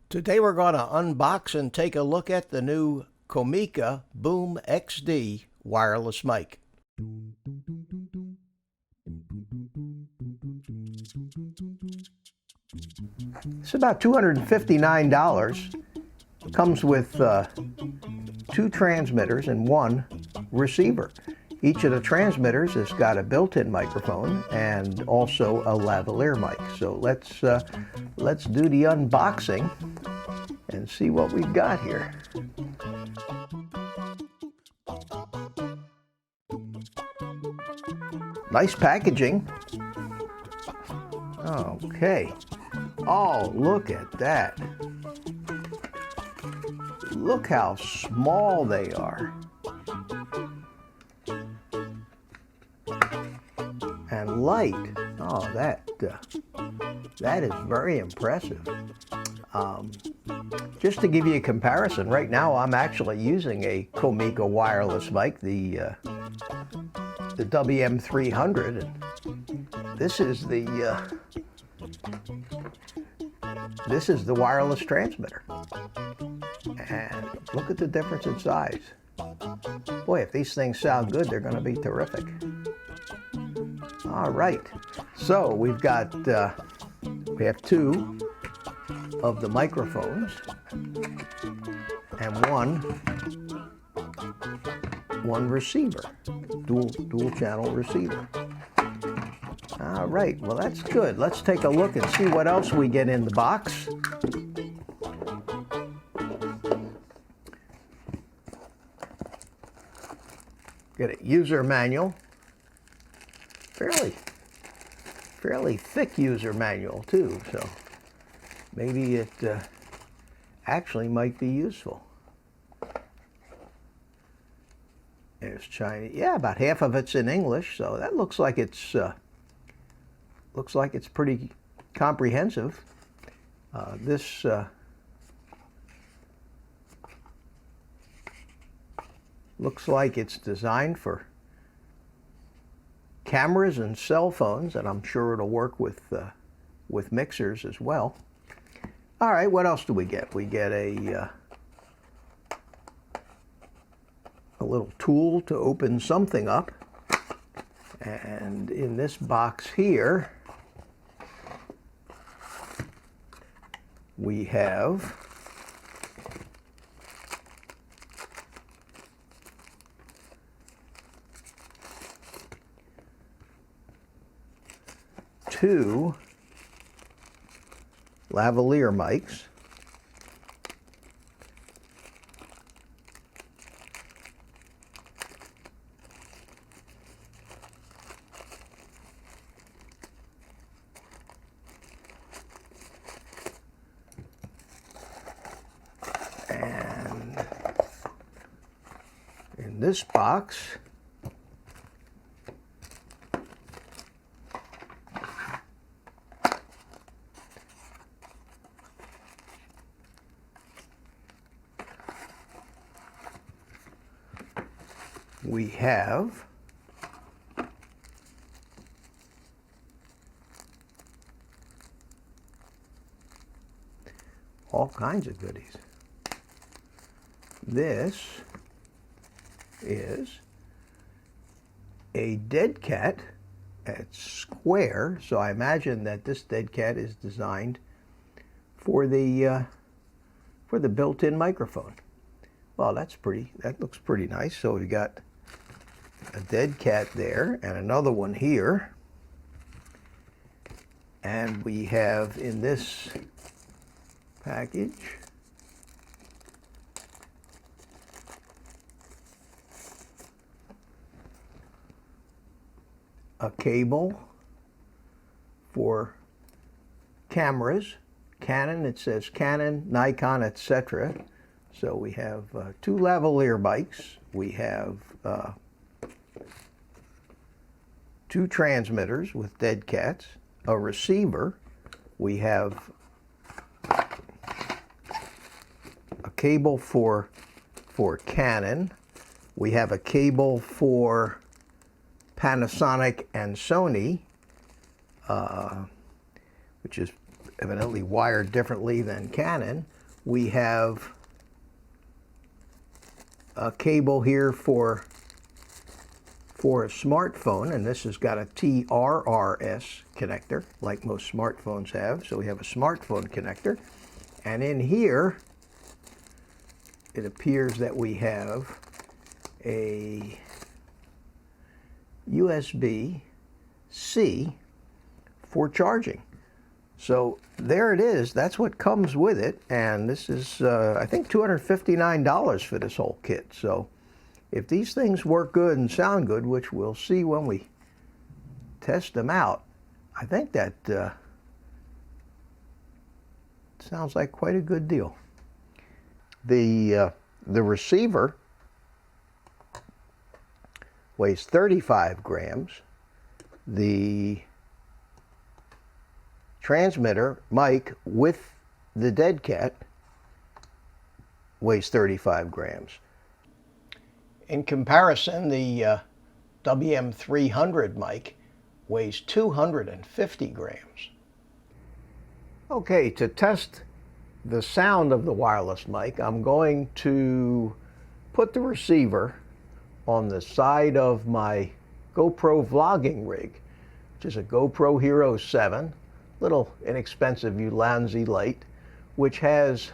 Today we're going to unbox and take a look at the new Comica BoomX-D wireless mic. It's about $259. Comes with two transmitters and one receiver. Each of the transmitters has got a built-in microphone and also a lavalier mic. So let's do the unboxing and see what we've got here. Nice packaging. Okay. Oh, look at that. Look how small they are. And light. Oh, that is very impressive. Just to give you a comparison, right now I'm actually using a Comica wireless mic, the WM300, and this is the wireless transmitter. And look at the difference in size. Boy, if these things sound good, they're going to be terrific. All right, so we've got we have two of the microphones and one receiver, dual channel receiver. All right, well that's good. Let's take a look and see what else we get in the box. Get a user manual. Fairly thick user manual too, so maybe it actually might be useful. There's Chinese. Yeah, about half of it's in English, so that looks like it's pretty comprehensive. This looks like it's designed for cameras and cell phones, and I'm sure it'll work with mixers as well. All right, what else do we get? We get a little tool to open something up, and in this box here we have two lavalier mics. And in this box we have all kinds of goodies. This is a Deadcat. It's square, so I imagine that this Deadcat is designed for the built-in microphone. Well, that looks pretty nice. So we've got a Deadcat there and another one here. And we have in this package a cable for cameras. Canon, it says Canon, Nikon, etc. So we have two lavalier mics. We have two transmitters with Deadcats, a receiver. We have a cable for Canon. We have a cable for Panasonic and Sony, which is evidently wired differently than Canon. We have a cable here for a smartphone, and this has got a TRRS connector like most smartphones have. So we have a smartphone connector, and in here it appears that we have a USB-C for charging. So there it is. That's what comes with it, and this is I think $259 for this whole kit. So if these things work good and sound good, which we'll see when we test them out, I think that sounds like quite a good deal. The receiver weighs 35 grams. The transmitter mic with the Deadcat weighs 35 grams. In comparison, the WM300 mic weighs 250 grams. Okay, to test the sound of the wireless mic, I'm going to put the receiver on the side of my GoPro vlogging rig, which is a GoPro Hero 7, little inexpensive Ulanzi light, which has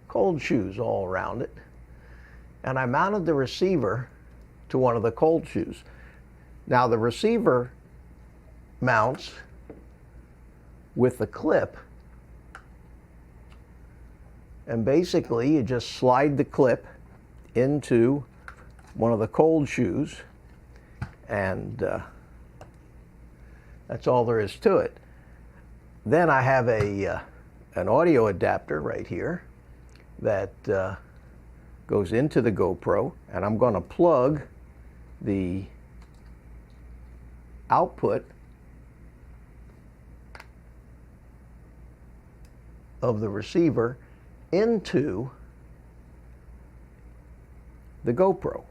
cold shoes all around it. And I mounted the receiver to one of the cold shoes. Now the receiver mounts with the clip, and basically you just slide the clip into one of the cold shoes, and that's all there is to it. Then I have an audio adapter right here that goes into the GoPro, and I'm going to plug the output of the receiver into the GoPro.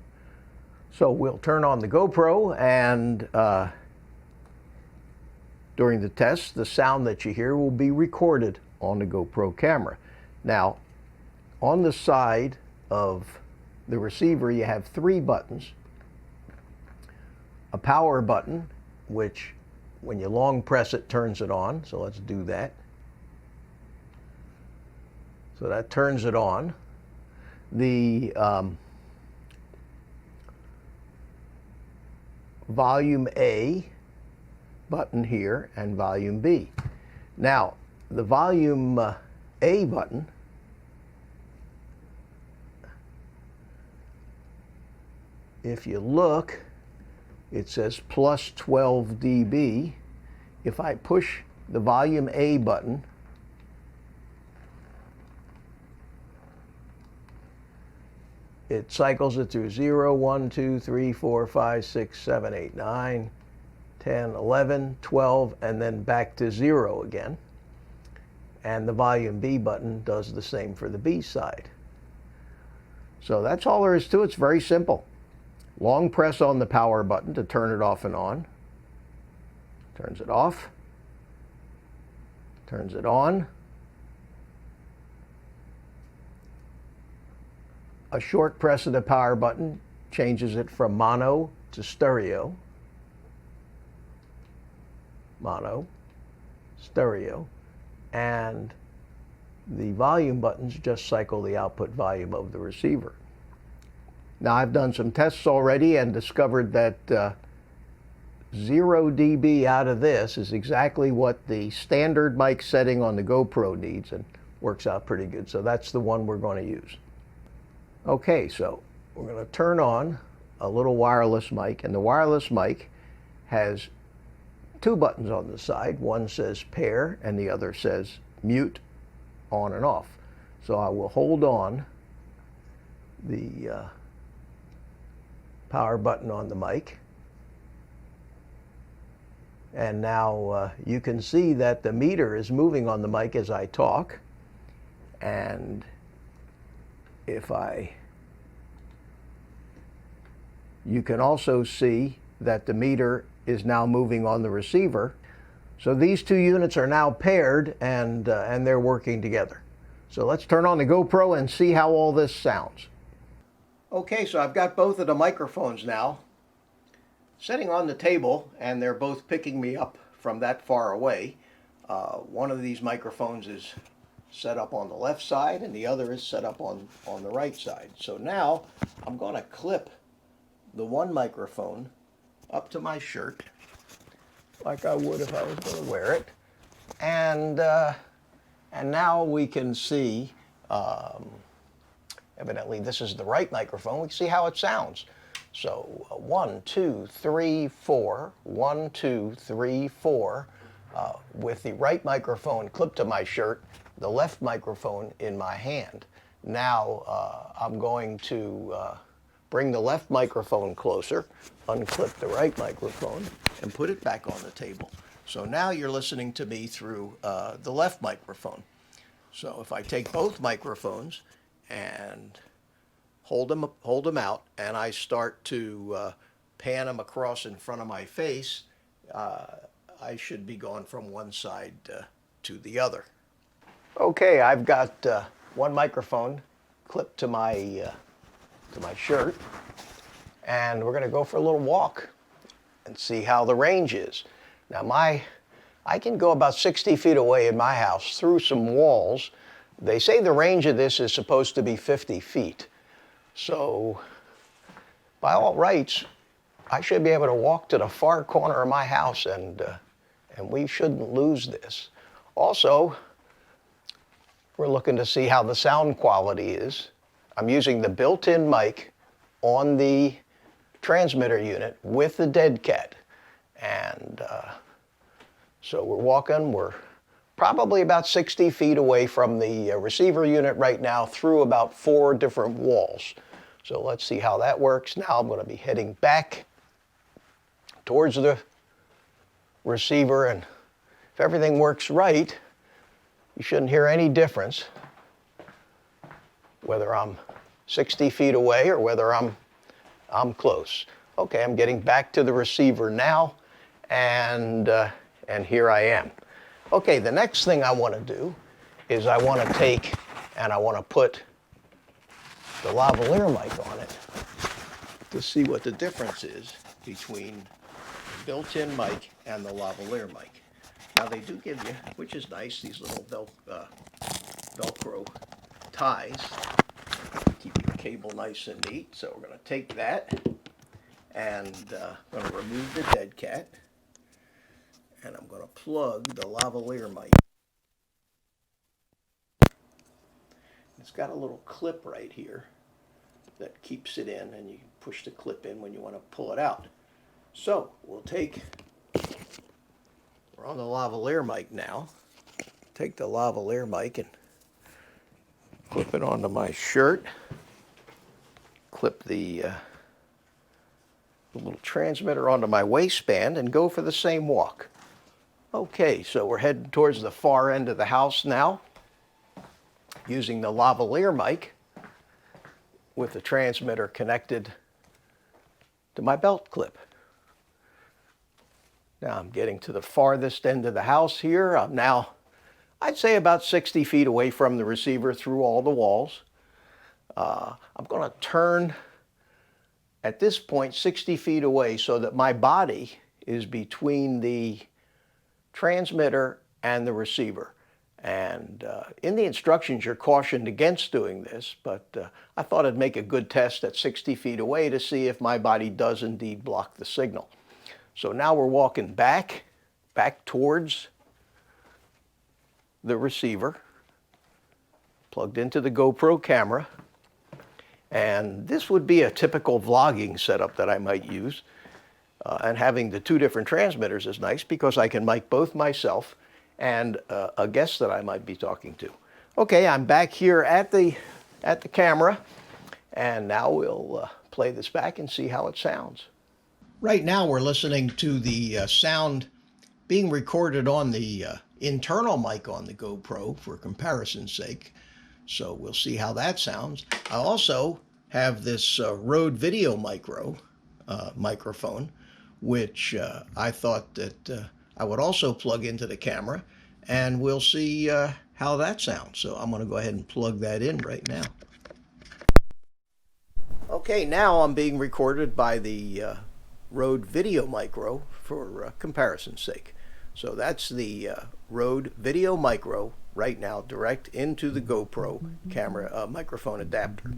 So we'll turn on the GoPro, and during the test, the sound that you hear will be recorded on the GoPro camera. Now, on the side of the receiver, you have 3 buttons. A power button, which when you long press it, turns it on. So let's do that. So that turns it on. The volume A button here, and volume B. Now, the volume A button if you look, it says plus 12 dB. If I push the volume A button, it cycles it through 0, 1, 2, 3, 4, 5, 6, 7, 8, 9, 10, 11, 12, and then back to 0 again. And the volume B button does the same for the B side. So that's all there is to it. It's very simple. Long press on the power button to turn it off and on. Turns it off. Turns it on. A short press of the power button changes it from mono to stereo. Mono, stereo. And the volume buttons just cycle the output volume of the receiver. Now, I've done some tests already and discovered that 0 dB out of this is exactly what the standard mic setting on the GoPro needs, and works out pretty good. So that's the one we're going to use. Okay, so we're going to turn on a little wireless mic, and the wireless mic has 2 buttons on the side. One says pair and the other says mute, on and off. So I will hold on the power button on the mic, and now you can see that the meter is moving on the mic as I talk. And if you can also see that the meter is now moving on the receiver. So these two units are now paired and they're working together. So let's turn on the GoPro and see how all this sounds. Okay, so I've got both of the microphones now sitting on the table, and they're both picking me up from that far away. One of these microphones is set up on the left side and the other is set up on the right side. So now I'm going to clip the one microphone up to my shirt like I would if I was going to wear it. And now we can see, evidently this is the right microphone. We can see how it sounds. So 1, 2, 3, 4, 1, 2, 3, 4, with the right microphone clipped to my shirt, the left microphone in my hand. Now I'm going to bring the left microphone closer, unclip the right microphone, and put it back on the table. So now you're listening to me through the left microphone. So if I take both microphones and hold them out, and I start to pan them across in front of my face, I should be going from one side to the other. Okay, I've got one microphone clipped to my shirt, and we're going to go for a little walk and see how the range is. Now I can go about 60 feet away in my house through some walls. They say the range of this is supposed to be 50 feet. So by all rights, I should be able to walk to the far corner of my house, and we shouldn't lose this. Also, we're looking to see how the sound quality is. I'm using the built-in mic on the transmitter unit with the Deadcat. And so we're probably about 60 feet away from the receiver unit right now through about 4 different walls. So let's see how that works. Now I'm going to be heading back towards the receiver, and if everything works right, you shouldn't hear any difference whether I'm 60 feet away or whether I'm close. Okay, I'm getting back to the receiver now, and here I am. Okay, the next thing I want to do is I want to take and I want to put the lavalier mic on it to see what the difference is between the built-in mic and the lavalier mic. Now they do give you, which is nice, these little Velcro ties to keep your cable nice and neat. So we're going to take that and I'm going to remove the Deadcat, and I'm going to plug the lavalier mic. It's got a little clip right here that keeps it in, and you can push the clip in when you want to pull it out. So we're on the lavalier mic now. Take the lavalier mic and clip it onto my shirt. Clip the little transmitter onto my waistband and go for the same walk. Okay, so we're heading towards the far end of the house now, using the lavalier mic with the transmitter connected to my belt clip. Now I'm getting to the farthest end of the house here. I'm now, I'd say, about 60 feet away from the receiver through all the walls. I'm going to turn at this point 60 feet away so that my body is between the transmitter and the receiver. And in the instructions, you're cautioned against doing this, but I thought I'd make a good test at 60 feet away to see if my body does indeed block the signal. So now we're walking back towards the receiver, plugged into the GoPro camera. And this would be a typical vlogging setup that I might use. And having the 2 different transmitters is nice because I can mic both myself and a guest that I might be talking to. Okay, I'm back here at the camera, and now we'll play this back and see how it sounds. Right now we're listening to the sound being recorded on the internal mic on the GoPro for comparison's sake. So we'll see how that sounds. I also have this Rode Video microphone, which I thought that I would also plug into the camera, and we'll see how that sounds. So I'm going to go ahead and plug that in right now. Okay, now I'm being recorded by the Rode Video Micro for comparison's sake. So that's the Rode Video Micro right now, direct into the GoPro camera microphone adapter.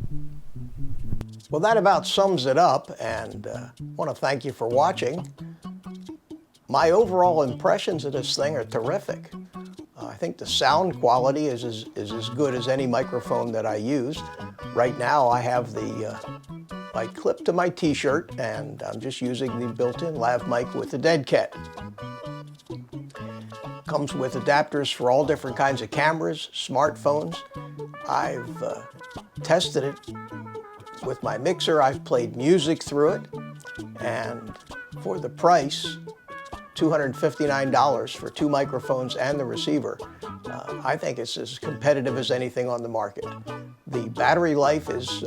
Well, that about sums it up, and I want to thank you for watching. My overall impressions of this thing are terrific. I think the sound quality is as good as any microphone that I use. Right now I have the mic clipped to my t-shirt, and I'm just using the built-in lav mic with the Deadcat. Comes with adapters for all different kinds of cameras, smartphones. I've tested it with my mixer. I've played music through it, and for the price, $259 for 2 microphones and the receiver, I think it's as competitive as anything on the market. The battery life is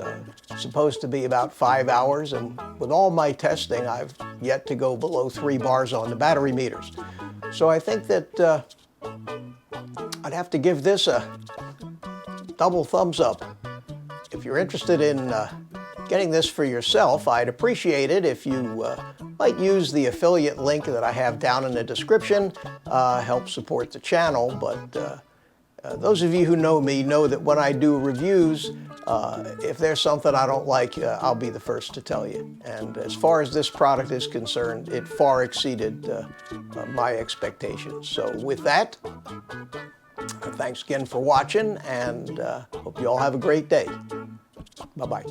supposed to be about 5 hours, and with all my testing, I've yet to go below 3 bars on the battery meters. So I think that I'd have to give this a double thumbs up. If you're interested in getting this for yourself, I'd appreciate it if you might use the affiliate link that I have down in the description. Help support the channel, but those of you who know me know that when I do reviews, if there's something I don't like, I'll be the first to tell you. And as far as this product is concerned, it far exceeded my expectations. So with that, thanks again for watching, and hope you all have a great day. Bye-bye.